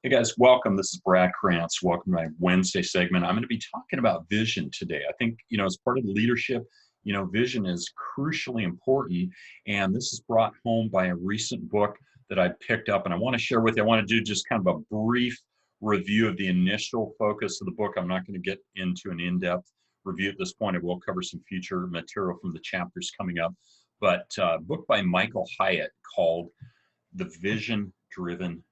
Hey guys, welcome. This is Brad Krantz. Welcome to my Wednesday segment. I'm going to be talking about vision today. I think, as part of leadership, vision is crucially important. And this is brought home by a recent book that I picked up and I want to share with you. I want to do just kind of a brief review of the initial focus of the book. I'm not going to get into an in-depth review at this point. I will cover some future material from the chapters coming up. But a book by Michael Hyatt called The Vision-Driven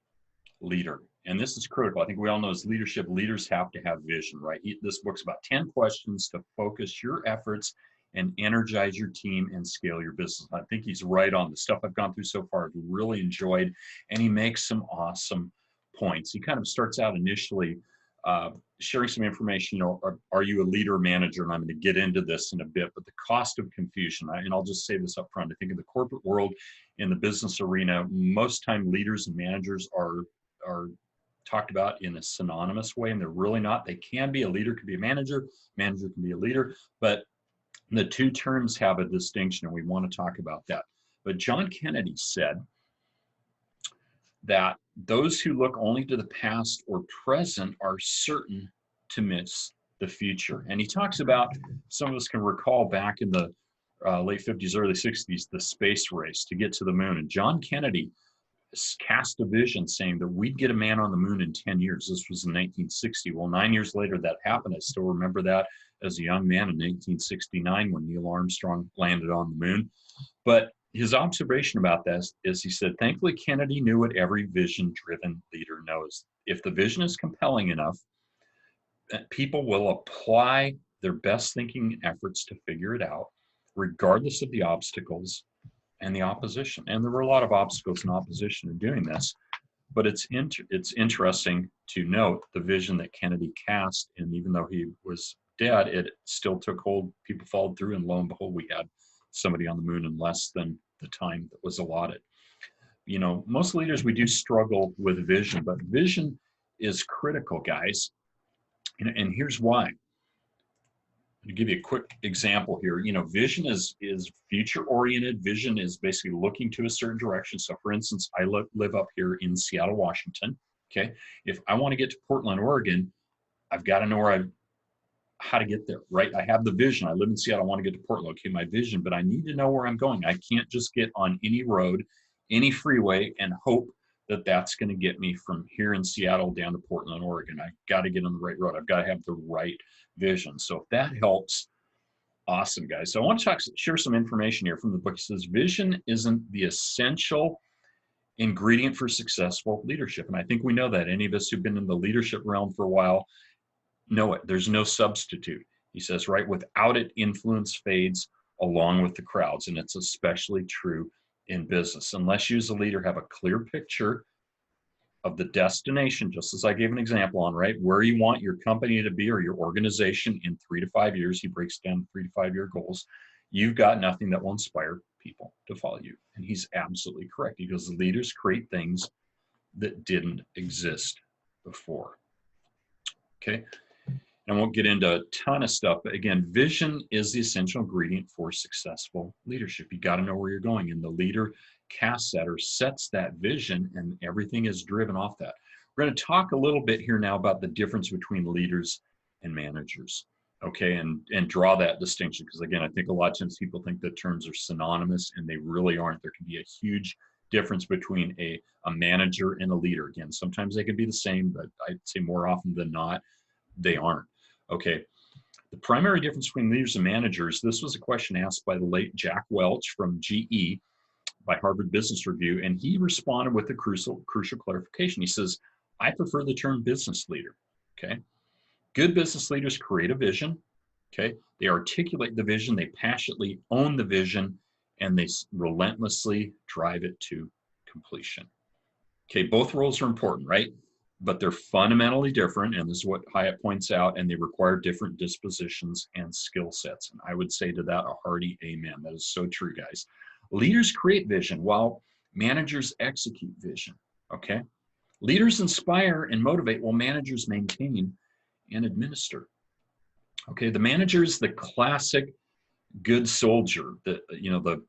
Leader. And this is critical. I think we all know as leadership, leaders have to have vision, right? This book's about 10 questions to focus your efforts and energize your team and scale your business. I think he's right on. The stuff I've gone through so far, I've really enjoyed, and he makes some awesome points. He kind of starts out initially sharing some information, are you a leader or manager? And I'm going to get into this in a bit, but the cost of confusion, and I'll just say this up front. I think in the corporate world, in the business arena, most time leaders and managers are talked about in a synonymous way, and they're really not. They can be. A leader can be a manager can be a leader, but the two terms have a distinction, and we want to talk about that. But John Kennedy said that those who look only to the past or present are certain to miss the future. And he talks about, some of us can recall back in the late 50s, early 60s, the space race to get to the moon. And John Kennedy cast a vision saying that we'd get a man on the moon in 10 years. This was in 1960. Well, 9 years later, that happened. I still remember that as a young man in 1969 when Neil Armstrong landed on the moon. But his observation about this is he said, thankfully, Kennedy knew what every vision-driven leader knows. If the vision is compelling enough, people will apply their best thinking efforts to figure it out, regardless of the obstacles and the opposition. And there were a lot of obstacles and opposition in doing this, but it's interesting to note the vision that Kennedy cast, and even though he was dead, it still took hold. People followed through, and lo and behold, we had somebody on the moon in less than the time that was allotted. Most leaders, we do struggle with vision, but vision is critical, guys. And here's why. To give you a quick example here, vision is future-oriented. Vision is basically looking to a certain direction. So, for instance, I live up here in Seattle, Washington. Okay, if I want to get to Portland, Oregon, I've got to know how to get there, right? I have the vision. I live in Seattle. I want to get to Portland. Okay, my vision, but I need to know where I'm going. I can't just get on any road, any freeway, and hope that that's going to get me from here in Seattle down to Portland, Oregon. I've got to get on the right road. I've got to have the right vision. So if that helps, awesome, guys. So I want to share some information here from the book. It says, vision isn't the essential ingredient for successful leadership. And I think we know that. Any of us who've been in the leadership realm for a while know it. There's no substitute. He says, right? Without it, influence fades along with the crowds. And it's especially true in business. Unless you as a leader have a clear picture of the destination, just as I gave an example on, right, where you want your company to be or your organization in 3 to 5 years, he breaks down 3 to 5 year goals, you've got nothing that will inspire people to follow you. And he's absolutely correct. He goes, leaders create things that didn't exist before. Okay. And I won't get into a ton of stuff, but again, vision is the essential ingredient for successful leadership. You got to know where you're going, and the leader casts that or sets that vision, and everything is driven off that. We're going to talk a little bit here now about the difference between leaders and managers, okay, and draw that distinction, because again, I think a lot of times people think the terms are synonymous, and they really aren't. There can be a huge difference between a manager and a leader. Again, sometimes they can be the same, but I'd say more often than not, they aren't. Okay, the primary difference between leaders and managers, this was a question asked by the late Jack Welch from GE by Harvard Business Review, and he responded with a crucial clarification. He says, I prefer the term business leader, okay? Good business leaders create a vision, okay? They articulate the vision, they passionately own the vision, and they relentlessly drive it to completion. Okay, both roles are important, right? But they're fundamentally different, and this is what Hyatt points out, and they require different dispositions and skill sets. And I would say to that a hearty amen. That is so true, guys. Leaders create vision while managers execute vision, okay? Leaders inspire and motivate while managers maintain and administer. Okay, the manager is the classic good soldier. The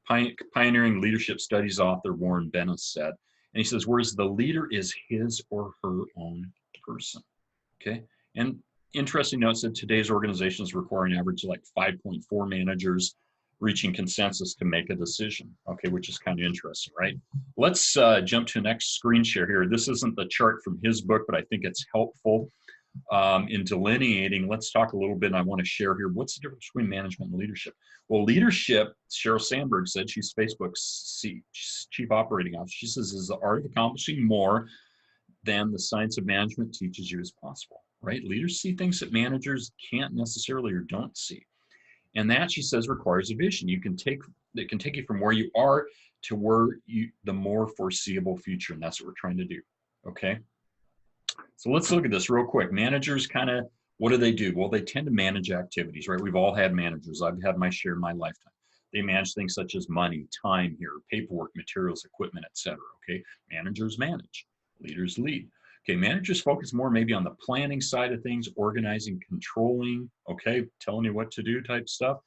pioneering leadership studies author Warren Bennis said, And he says, whereas the leader is his or her own person. Okay. And interesting notes that today's organizations require an average like 5.4 managers reaching consensus to make a decision. Okay, which is kind of interesting, right? Let's jump to the next screen share here. This isn't the chart from his book, but I think it's helpful in delineating. Let's talk a little bit. And I want to share here, what's the difference between management and leadership? Well, leadership, Sheryl Sandberg said, she's Facebook's chief operating officer. She says, is the art of accomplishing more than the science of management teaches you is possible, right? Leaders see things that managers can't necessarily or don't see. And that, she says, requires a vision. It can take you from where you are to where the more foreseeable future. And that's what we're trying to do. Okay. So let's look at this real quick. Managers what do they do? Well, they tend to manage activities, right? We've all had managers. I've had my share in my lifetime. They manage things such as money, time here, paperwork, materials, equipment, etc. Okay. Managers manage, leaders lead. Okay, managers focus more maybe on the planning side of things, organizing, controlling, okay, telling you what to do type stuff,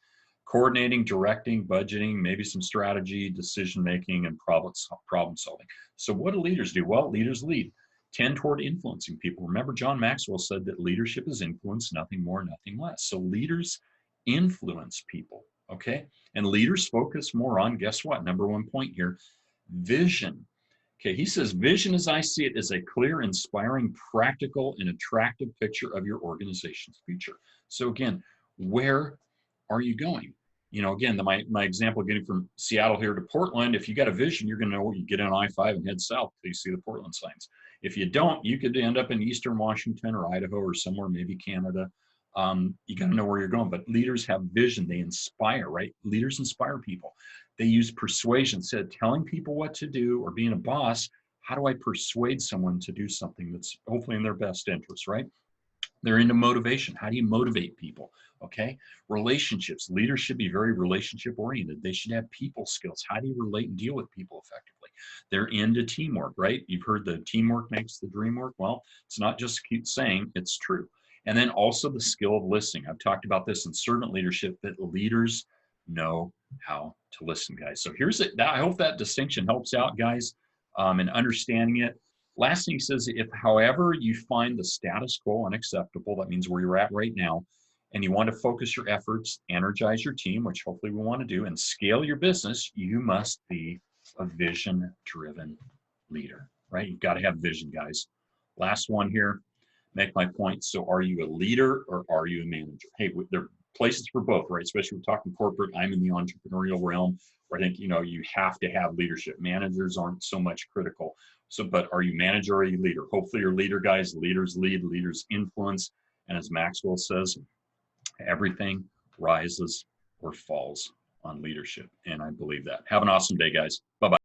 coordinating, directing, budgeting, maybe some strategy, decision-making, and problem solving. So what do leaders do? Well, leaders lead, tend toward influencing people. Remember, John Maxwell said that leadership is influence, nothing more, nothing less. So leaders influence people, okay? And leaders focus more on, guess what? Number one point here, vision. Okay, he says, vision as I see it is a clear, inspiring, practical, and attractive picture of your organization's future. So again, where are you going? You know, again, my example getting from Seattle here to Portland, if you got a vision, you're going to know where you get on I-5 and head south till you see the Portland signs. If you don't, you could end up in Eastern Washington or Idaho or somewhere, maybe Canada. You got to know where you're going. But leaders have vision. They inspire, right? Leaders inspire people. They use persuasion. Instead of telling people what to do or being a boss, how do I persuade someone to do something that's hopefully in their best interest, right? They're into motivation. How do you motivate people? Okay. Relationships. Leaders should be very relationship oriented. They should have people skills. How do you relate and deal with people effectively? They're into teamwork, right? You've heard the teamwork makes the dream work. Well, it's not just a cute saying, it's true. And then also the skill of listening. I've talked about this in servant leadership, that leaders know how to listen, guys. So here's it. I hope that distinction helps out, guys, in understanding it. Last thing he says, if however you find the status quo unacceptable, that means where you're at right now, and you want to focus your efforts, energize your team, which hopefully we want to do, and scale your business, you must be a vision-driven leader, right? You've got to have vision, guys. Last one here, make my point. So are you a leader or are you a manager? Hey, there are places for both, right? Especially we're talking corporate. I'm in the entrepreneurial realm where I think, you know, you have to have leadership. Managers aren't so much critical. So, but are you manager or are you leader? Hopefully you're leader, guys. Leaders lead, leaders influence. And as Maxwell says, everything rises or falls on leadership. And I believe that. Have an awesome day, guys. Bye-bye.